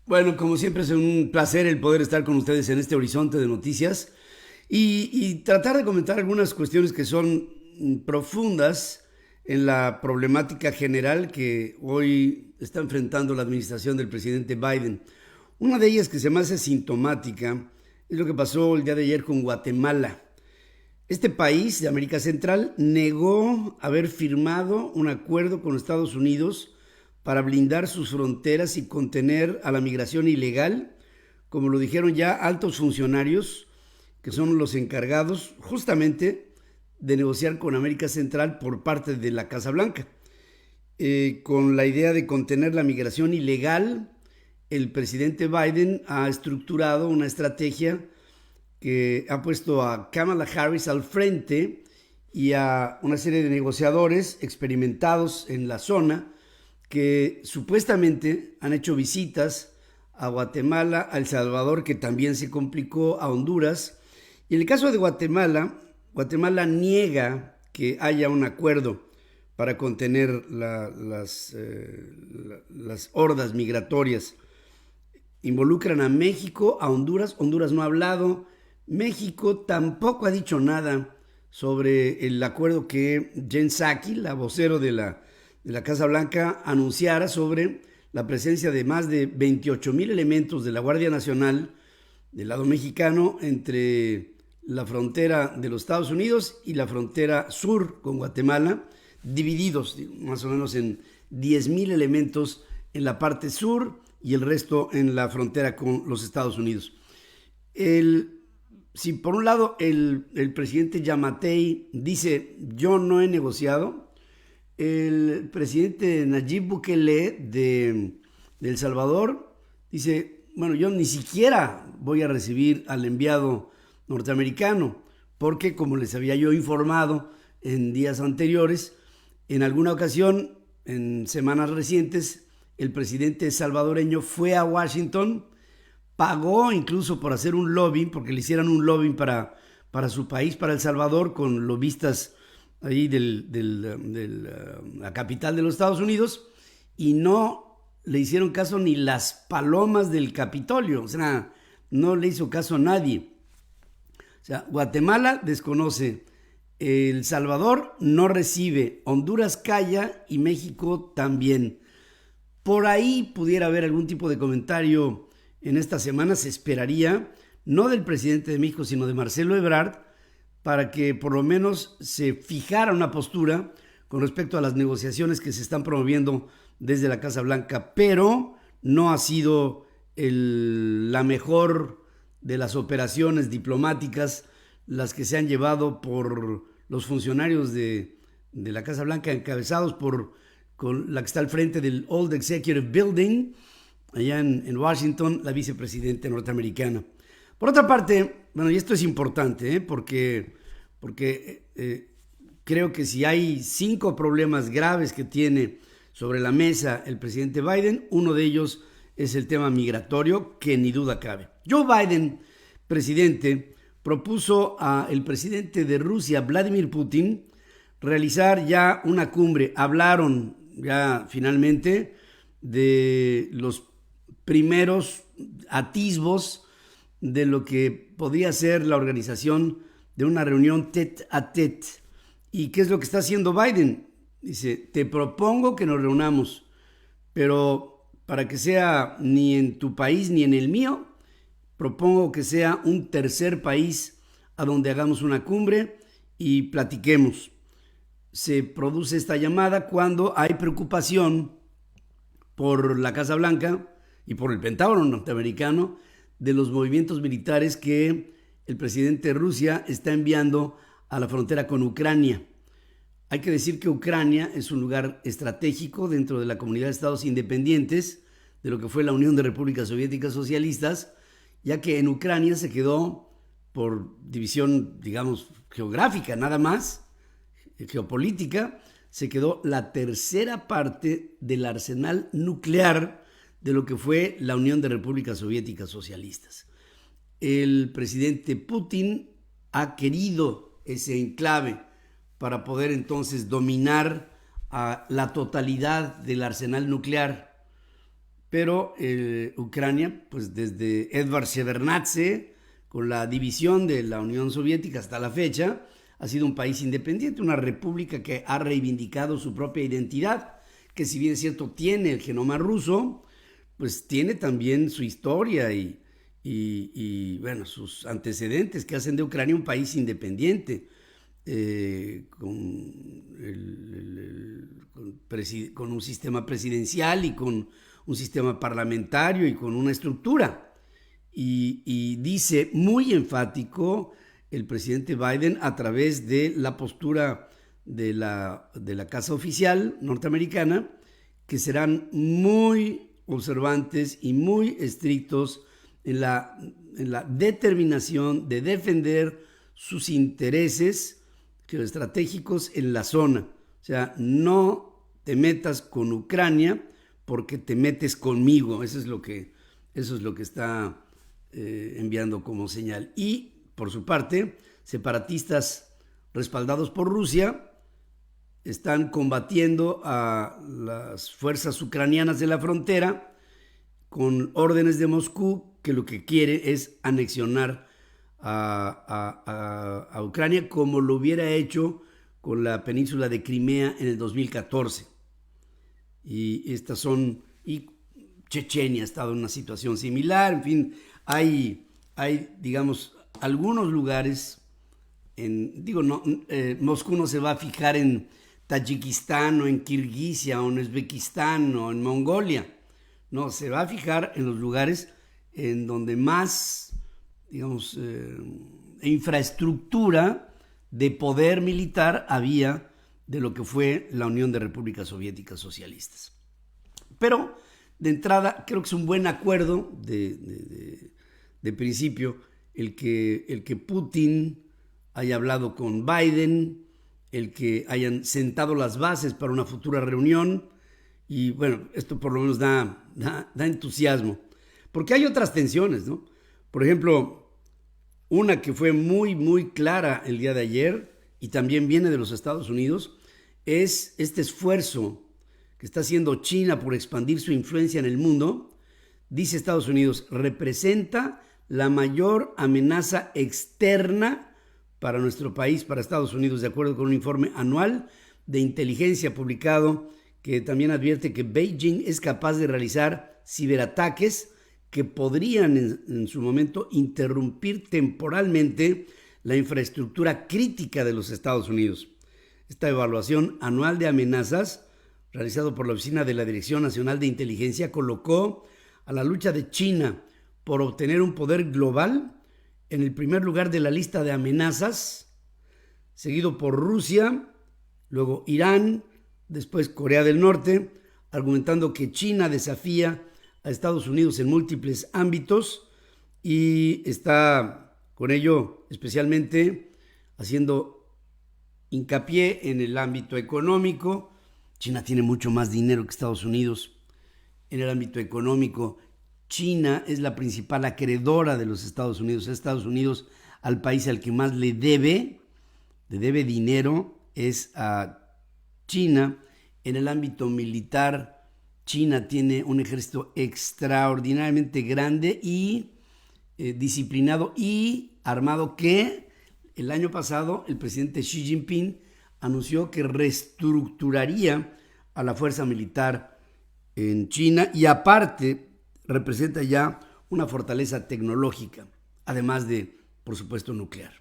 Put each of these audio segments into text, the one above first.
Bueno, como siempre es un placer el poder estar con ustedes en este horizonte de noticias y tratar de comentar algunas cuestiones que son profundas en la problemática general que hoy está enfrentando la administración del presidente Biden. Una de ellas que se me hace sintomática es lo que pasó el día de ayer con Guatemala. Este país de América Central negó haber firmado un acuerdo con Estados Unidos para blindar sus fronteras y contener a la migración ilegal, como lo dijeron ya altos funcionarios que son los encargados justamente de negociar con América Central por parte de la Casa Blanca. Con la idea de contener la migración ilegal, el presidente Biden ha estructurado una estrategia que ha puesto a Kamala Harris al frente y a una serie de negociadores experimentados en la zona que supuestamente han hecho visitas a Guatemala, a El Salvador, que también se complicó, a Honduras. Y en el caso de Guatemala, Guatemala niega que haya un acuerdo para contener las hordas migratorias. Involucran a México, a Honduras. Honduras no ha hablado. México tampoco ha dicho nada sobre el acuerdo que Jen Psaki, la vocero de la Casa Blanca, anunciara sobre la presencia de más de 28,000 elementos de la Guardia Nacional del lado mexicano entre la frontera de los Estados Unidos y la frontera sur con Guatemala, divididos más o menos en 10,000 elementos en la parte sur y el resto en la frontera con los Estados Unidos. Si por un lado el presidente Yamatei dice yo no he negociado, el presidente Nayib Bukele de El Salvador dice, bueno, yo ni siquiera voy a recibir al enviado norteamericano, porque como les había yo informado en días anteriores, en alguna ocasión, en semanas recientes, el presidente salvadoreño fue a Washington, pagó incluso por hacer un lobbying, porque le hicieran un lobbying para su país, para El Salvador, con lobistas ahí de la capital de los Estados Unidos, y no le hicieron caso ni las palomas del Capitolio, o sea, no le hizo caso a nadie. O sea, Guatemala desconoce, El Salvador no recibe, Honduras calla y México también. Por ahí pudiera haber algún tipo de comentario en esta semana, se esperaría, no del presidente de México, sino de Marcelo Ebrard, para que por lo menos se fijara una postura con respecto a las negociaciones que se están promoviendo desde la Casa Blanca, pero no ha sido la mejor de las operaciones diplomáticas las que se han llevado por los funcionarios de la Casa Blanca, encabezados con la que está al frente del Old Executive Building, allá en Washington, la vicepresidenta norteamericana. Por otra parte, bueno, y esto es importante, porque creo que si hay 5 problemas graves que tiene sobre la mesa el presidente Biden, uno de ellos es el tema migratorio, que ni duda cabe. Joe Biden, presidente, propuso al presidente de Rusia, Vladimir Putin, realizar ya una cumbre. Hablaron ya finalmente de los primeros atisbos de lo que podría ser la organización de una reunión tete a tete. ¿Y qué es lo que está haciendo Biden? Dice, te propongo que nos reunamos, pero para que sea ni en tu país ni en el mío, propongo que sea un tercer país a donde hagamos una cumbre y platiquemos. Se produce esta llamada cuando hay preocupación por la Casa Blanca y por el Pentágono norteamericano de los movimientos militares que el presidente de Rusia está enviando a la frontera con Ucrania. Hay que decir que Ucrania es un lugar estratégico dentro de la comunidad de estados independientes de lo que fue la Unión de Repúblicas Soviéticas Socialistas, ya que en Ucrania se quedó por división, digamos, geográfica nada más, geopolítica, se quedó la tercera parte del arsenal nuclear de lo que fue la Unión de Repúblicas Soviéticas Socialistas. El presidente Putin ha querido ese enclave para poder entonces dominar a la totalidad del arsenal nuclear, pero Ucrania, pues desde Edvard Shevardnadze, con la división de la Unión Soviética hasta la fecha, ha sido un país independiente, una república que ha reivindicado su propia identidad, que si bien es cierto tiene el genoma ruso, pues tiene también su historia y sus antecedentes que hacen de Ucrania un país independiente, con un sistema presidencial y con un sistema parlamentario y con una estructura. Y dice muy enfático el presidente Biden a través de la postura de la Casa Oficial norteamericana, que serán muy observantes y muy estrictos en la determinación de defender sus intereses geoestratégicos en la zona. O sea, no te metas con Ucrania porque te metes conmigo. Eso es lo que está enviando como señal. Y, por su parte, separatistas respaldados por Rusia están combatiendo a las fuerzas ucranianas de la frontera con órdenes de Moscú, que lo que quiere es anexionar a Ucrania, como lo hubiera hecho con la península de Crimea en el 2014. Y Chechenia ha estado en una situación similar. En fin, hay digamos, algunos lugares, Moscú no se va a fijar en Tayikistán o en Kirguisia o en Uzbekistán o en Mongolia. No, se va a fijar en los lugares en donde más, digamos, infraestructura de poder militar había de lo que fue la Unión de Repúblicas Soviéticas Socialistas. Pero, de entrada, creo que es un buen acuerdo de principio el que Putin haya hablado con Biden, el que hayan sentado las bases para una futura reunión. Y bueno, esto por lo menos da entusiasmo, porque hay otras tensiones, ¿no? Por ejemplo, una que fue muy, muy clara el día de ayer y también viene de los Estados Unidos, es este esfuerzo que está haciendo China por expandir su influencia en el mundo. Dice Estados Unidos, representa la mayor amenaza externa para nuestro país, para Estados Unidos, de acuerdo con un informe anual de inteligencia publicado, que también advierte que Beijing es capaz de realizar ciberataques que podrían en su momento interrumpir temporalmente la infraestructura crítica de los Estados Unidos. Esta evaluación anual de amenazas, realizado por la Oficina de la Dirección Nacional de Inteligencia, colocó a la lucha de China por obtener un poder global en el primer lugar de la lista de amenazas, seguido por Rusia, luego Irán, después Corea del Norte, argumentando que China desafía a Estados Unidos en múltiples ámbitos y está con ello especialmente haciendo hincapié en el ámbito económico. China tiene mucho más dinero que Estados Unidos. En el ámbito económico, China es la principal acreedora de los Estados Unidos. Estados Unidos, al país al que más le debe dinero, es a China. En el ámbito militar, China tiene un ejército extraordinariamente grande y disciplinado y armado, que el año pasado el presidente Xi Jinping anunció que reestructuraría a la fuerza militar en China, y aparte representa ya una fortaleza tecnológica, además de, por supuesto, nuclear.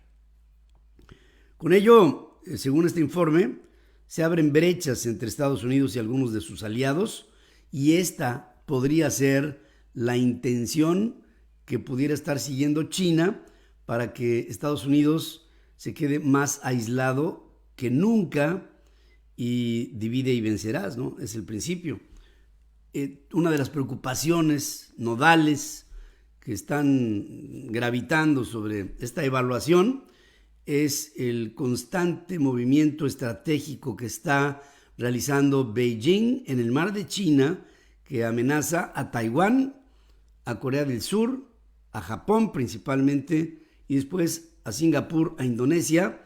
Con ello, según este informe, se abren brechas entre Estados Unidos y algunos de sus aliados, y esta podría ser la intención que pudiera estar siguiendo China para que Estados Unidos se quede más aislado que nunca, y divide y vencerás, ¿no? Es el principio. Una de las preocupaciones nodales que están gravitando sobre esta evaluación es el constante movimiento estratégico que está realizando Beijing en el mar de China, que amenaza a Taiwán, a Corea del Sur, a Japón principalmente, y después a Singapur, a Indonesia,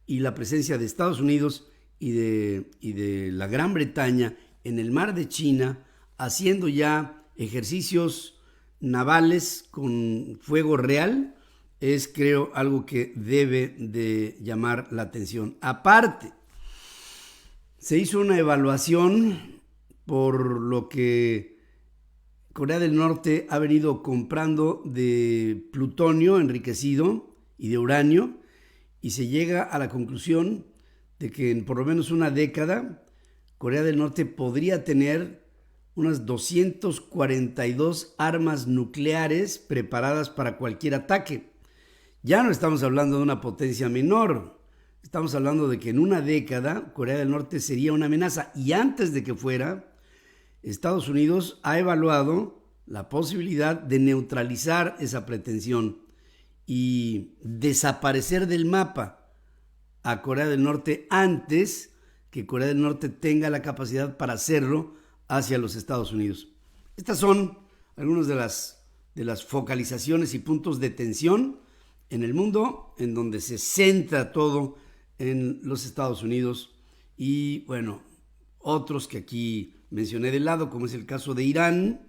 y la presencia de Estados Unidos y de la Gran Bretaña en el mar de China, haciendo ya ejercicios navales con fuego real es, creo, algo que debe de llamar la atención. Aparte, se hizo una evaluación por lo que Corea del Norte ha venido comprando de plutonio enriquecido y de uranio, y se llega a la conclusión de que en por lo menos una década Corea del Norte podría tener unas 242 armas nucleares preparadas para cualquier ataque. Ya no estamos hablando de una potencia menor, estamos hablando de que en una década Corea del Norte sería una amenaza, y antes de que fuera, Estados Unidos ha evaluado la posibilidad de neutralizar esa pretensión y desaparecer del mapa a Corea del Norte antes que Corea del Norte tenga la capacidad para hacerlo hacia los Estados Unidos. Estas son algunas de las focalizaciones y puntos de tensión en el mundo, en donde se centra todo en los Estados Unidos, y bueno, otros que aquí mencioné de lado, como es el caso de Irán,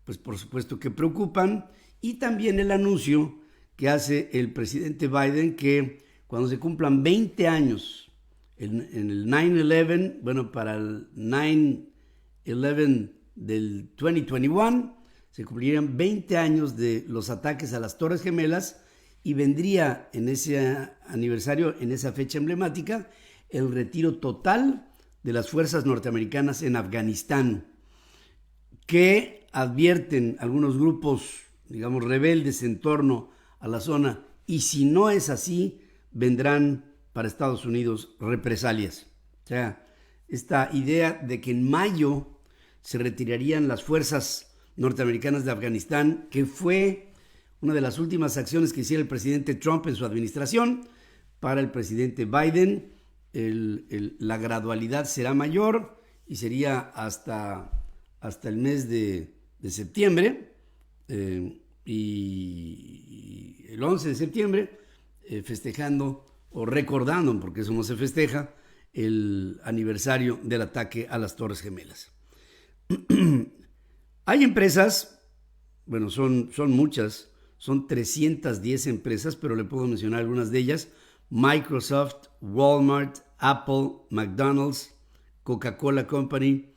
pues por supuesto que preocupan, y también el anuncio que hace el presidente Biden que cuando se cumplan 20 años en el 9/11, bueno, para el 9/11 del 2021, se cumplirían 20 años de los ataques a las Torres Gemelas, y vendría en ese aniversario, en esa fecha emblemática, el retiro total de las fuerzas norteamericanas en Afganistán, que advierten algunos grupos, digamos, rebeldes en torno a la zona, y si no es así, vendrán para Estados Unidos represalias. O sea, esta idea de que en mayo se retirarían las fuerzas norteamericanas de Afganistán, que fue una de las últimas acciones que hiciera el presidente Trump en su administración, para el presidente Biden la gradualidad será mayor y sería hasta el mes de septiembre, y el 11 de septiembre, festejando o recordando, porque eso no se festeja, el aniversario del ataque a las Torres Gemelas. Hay empresas, bueno, son muchas, son 310 empresas, pero le puedo mencionar algunas de ellas: Microsoft, Walmart, Apple, McDonald's, Coca-Cola Company.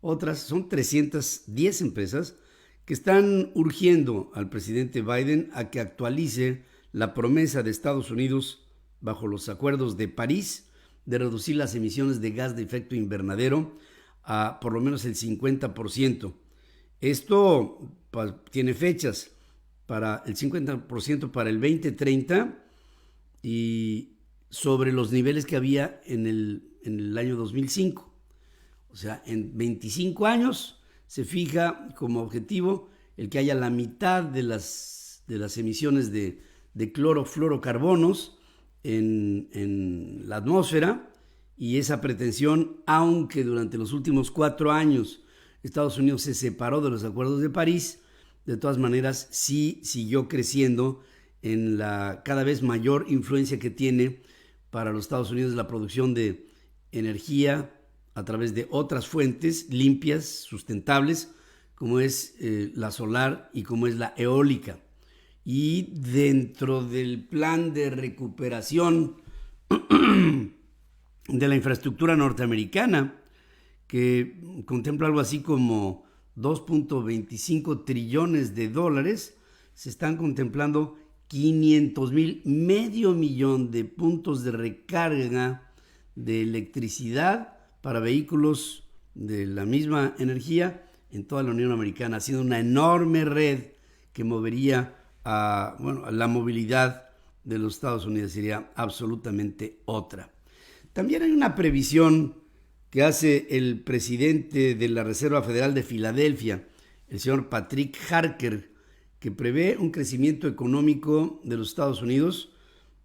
Otras son 310 empresas que están urgiendo al presidente Biden a que actualice la promesa de Estados Unidos bajo los acuerdos de París de reducir las emisiones de gas de efecto invernadero a por lo menos el 50%. Esto tiene fechas para el 50% para el 2030 y sobre los niveles que había en el año 2005. O sea, en 25 años se fija como objetivo el que haya la mitad de las emisiones de clorofluorocarbonos en la atmósfera, y esa pretensión, aunque durante los últimos 4 años Estados Unidos se separó de los acuerdos de París, de todas maneras sí siguió creciendo en la cada vez mayor influencia que tiene para los Estados Unidos la producción de energía a través de otras fuentes limpias, sustentables, como es la solar y como es la eólica. Y dentro del plan de recuperación de la infraestructura norteamericana, que contempla algo así como 2.25 trillones de dólares, se están contemplando 500,000, medio millón de puntos de recarga de electricidad para vehículos de la misma energía en toda la Unión Americana, haciendo una enorme red que movería a la movilidad de los Estados Unidos. Sería absolutamente otra. También hay una previsión que hace el presidente de la Reserva Federal de Filadelfia, el señor Patrick Harker, que prevé un crecimiento económico de los Estados Unidos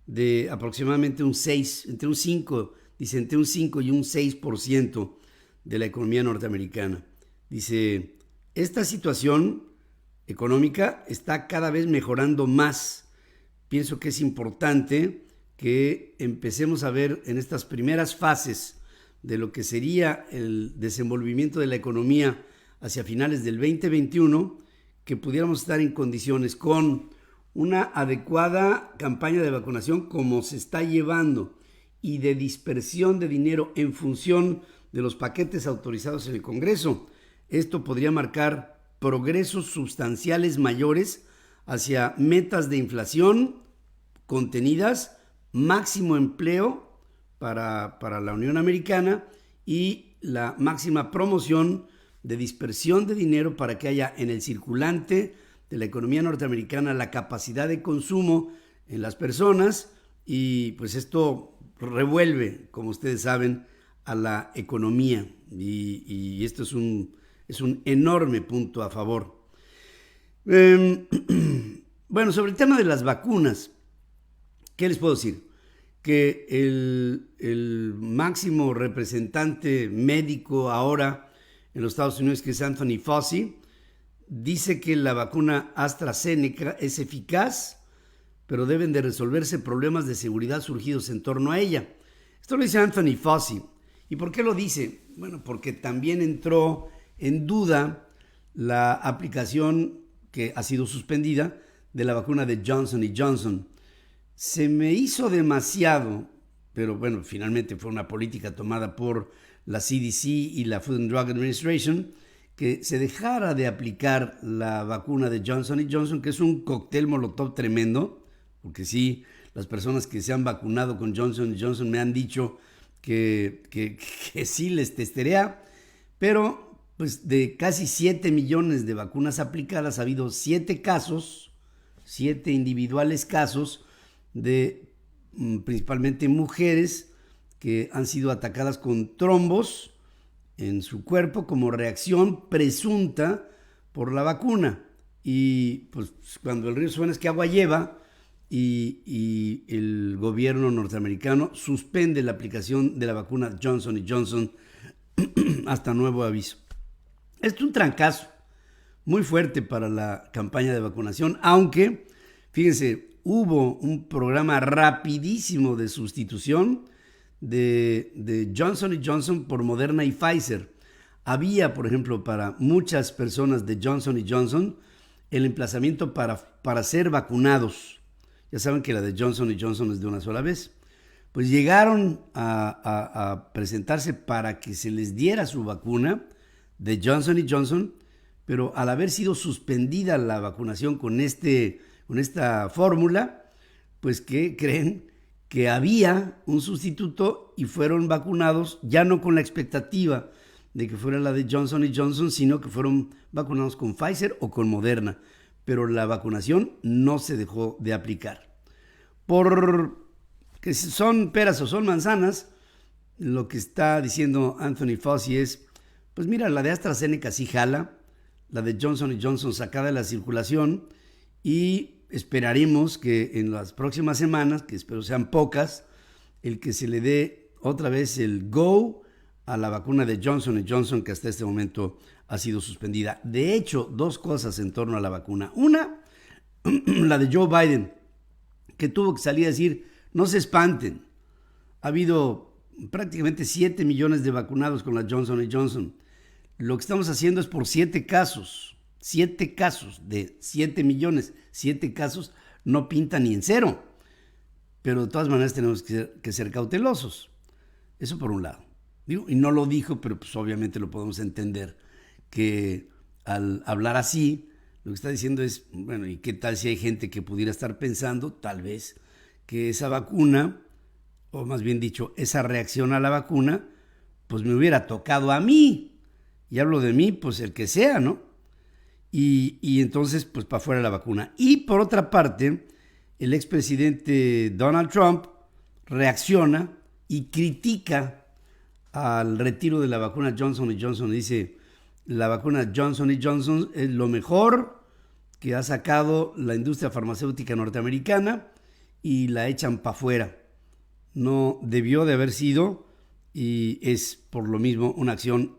de aproximadamente entre un 5 y un 6% de la economía norteamericana. Dice, esta situación económica está cada vez mejorando más. Pienso que es importante que empecemos a ver en estas primeras fases de lo que sería el desenvolvimiento de la economía hacia finales del 2021, que pudiéramos estar en condiciones con una adecuada campaña de vacunación como se está llevando y de dispersión de dinero en función de los paquetes autorizados en el Congreso. Esto podría marcar progresos sustanciales mayores hacia metas de inflación contenidas, máximo empleo para la Unión Americana y la máxima promoción de dispersión de dinero para que haya en el circulante de la economía norteamericana la capacidad de consumo en las personas, y pues esto revuelve, como ustedes saben, a la economía, y esto es un enorme punto a favor. Bueno, sobre el tema de las vacunas, ¿qué les puedo decir? Que el máximo representante médico ahora en los Estados Unidos, que es Anthony Fauci, dice que la vacuna AstraZeneca es eficaz, pero deben de resolverse problemas de seguridad surgidos en torno a ella. Esto lo dice Anthony Fauci. ¿Y por qué lo dice? Bueno, porque también entró en duda la aplicación que ha sido suspendida de la vacuna de Johnson & Johnson. Se me hizo demasiado, pero bueno, finalmente fue una política tomada por la CDC y la Food and Drug Administration, que se dejara de aplicar la vacuna de Johnson & Johnson, que es un cóctel molotov tremendo, porque sí, las personas que se han vacunado con Johnson & Johnson me han dicho que sí les testerea, pero pues de casi 7 millones de vacunas aplicadas ha habido 7 casos, 7 individuales casos de principalmente mujeres que han sido atacadas con trombos en su cuerpo como reacción presunta por la vacuna. Y pues cuando el río suena es que agua lleva, y el gobierno norteamericano suspende la aplicación de la vacuna Johnson & Johnson hasta nuevo aviso. Esto es un trancazo muy fuerte para la campaña de vacunación, aunque, fíjense, hubo un programa rapidísimo de sustitución de Johnson & Johnson por Moderna y Pfizer. Había, por ejemplo, para muchas personas de Johnson & Johnson el emplazamiento para ser vacunados. Ya saben que la de Johnson & Johnson es de una sola vez. Pues llegaron a presentarse para que se les diera su vacuna de Johnson & Johnson, pero al haber sido suspendida la vacunación con esta fórmula, pues que creen que había un sustituto y fueron vacunados ya no con la expectativa de que fuera la de Johnson & Johnson, sino que fueron vacunados con Pfizer o con Moderna, pero la vacunación no se dejó de aplicar. Porque son peras o son manzanas, lo que está diciendo Anthony Fauci es, pues mira, la de AstraZeneca sí jala, la de Johnson & Johnson sacada de la circulación, y esperaremos que en las próximas semanas, que espero sean pocas, el que se le dé otra vez el go a la vacuna de Johnson & Johnson, que hasta este momento ha sido suspendida. De hecho, 2 cosas en torno a la vacuna. Una, la de Joe Biden, que tuvo que salir a decir, no se espanten. Ha habido prácticamente 7 millones de vacunados con la Johnson & Johnson. Lo que estamos haciendo es por 7 casos. 7 casos de 7 millones. 7 casos no pintan ni en cero. Pero de todas maneras tenemos que ser cautelosos. Eso por un lado. Y no lo dijo, pero pues obviamente lo podemos entender, que al hablar así, lo que está diciendo es, bueno, ¿y qué tal si hay gente que pudiera estar pensando, tal vez, que esa vacuna, o más bien dicho, esa reacción a la vacuna, pues me hubiera tocado a mí? Y hablo de mí, pues el que sea, ¿no? Y entonces, pues para afuera la vacuna. Y por otra parte, el expresidente Donald Trump reacciona y critica al retiro de la vacuna Johnson & Johnson. Dice, la vacuna Johnson & Johnson es lo mejor que ha sacado la industria farmacéutica norteamericana y la echan para afuera. No debió de haber sido, y es por lo mismo una acción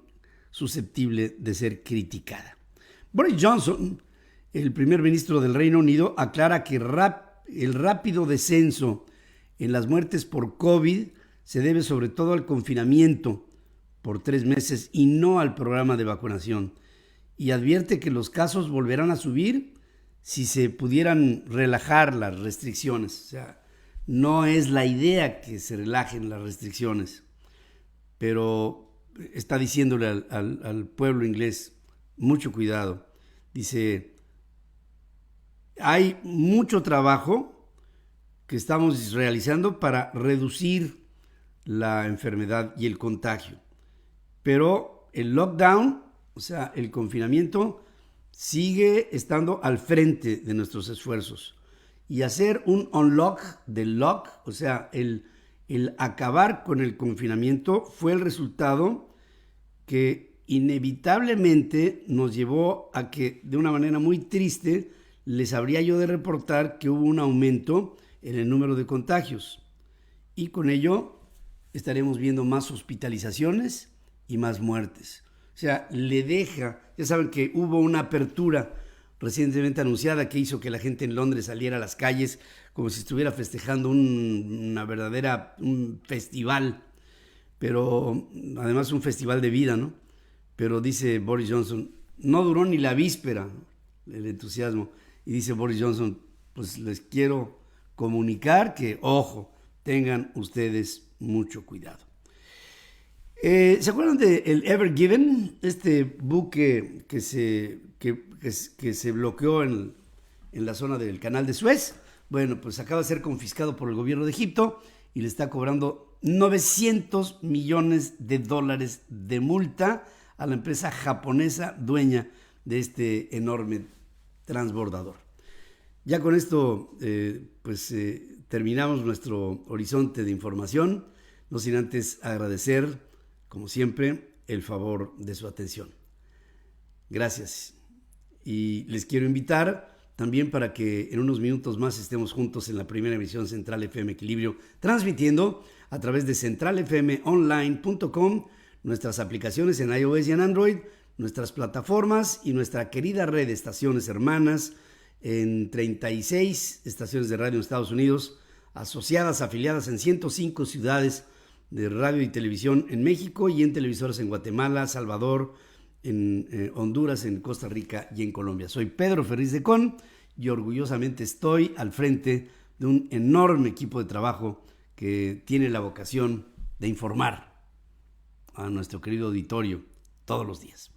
susceptible de ser criticada. Boris Johnson, el primer ministro del Reino Unido, aclara que el rápido descenso en las muertes por COVID se debe sobre todo al confinamiento por 3 meses y no al programa de vacunación. y advierte que los casos volverán a subir si se pudieran relajar las restricciones. O sea, no es la idea que se relajen las restricciones, pero está diciéndole al pueblo inglés, mucho cuidado. Dice, hay mucho trabajo que estamos realizando para reducir la enfermedad y el contagio, pero el lockdown, o sea, el confinamiento, sigue estando al frente de nuestros esfuerzos. Y hacer un unlock del lock, o sea, el acabar con el confinamiento, fue el resultado que inevitablemente nos llevó a que, de una manera muy triste, les habría yo de reportar que hubo un aumento en el número de contagios. Y con ello estaremos viendo más hospitalizaciones y más muertes. O sea, le deja, ya saben que hubo una apertura recientemente anunciada que hizo que la gente en Londres saliera a las calles como si estuviera festejando un festival, pero además un festival de vida, ¿no? Pero dice Boris Johnson, no duró ni la víspera el entusiasmo, y dice Boris Johnson, pues les quiero comunicar que, ojo, tengan ustedes mucho cuidado. ¿Se acuerdan del Ever Given? Este buque que se bloqueó en la zona del canal de Suez. Bueno, pues acaba de ser confiscado por el gobierno de Egipto y le está cobrando $900 millones de multa a la empresa japonesa dueña de este enorme transbordador. Ya con esto, terminamos nuestro horizonte de información, no sin antes agradecer, como siempre, el favor de su atención. Gracias. Y les quiero invitar también para que en unos minutos más estemos juntos en la primera emisión Central FM Equilibrio, transmitiendo a través de centralfmonline.com, nuestras aplicaciones en iOS y en Android, nuestras plataformas y nuestra querida red de estaciones hermanas en 36 estaciones de radio en Estados Unidos, asociadas, afiliadas en 105 ciudades de radio y televisión en México y en televisoras en Guatemala, Salvador, en Honduras, en Costa Rica y en Colombia. Soy Pedro Ferriz de Con y orgullosamente estoy al frente de un enorme equipo de trabajo que tiene la vocación de informar a nuestro querido auditorio todos los días.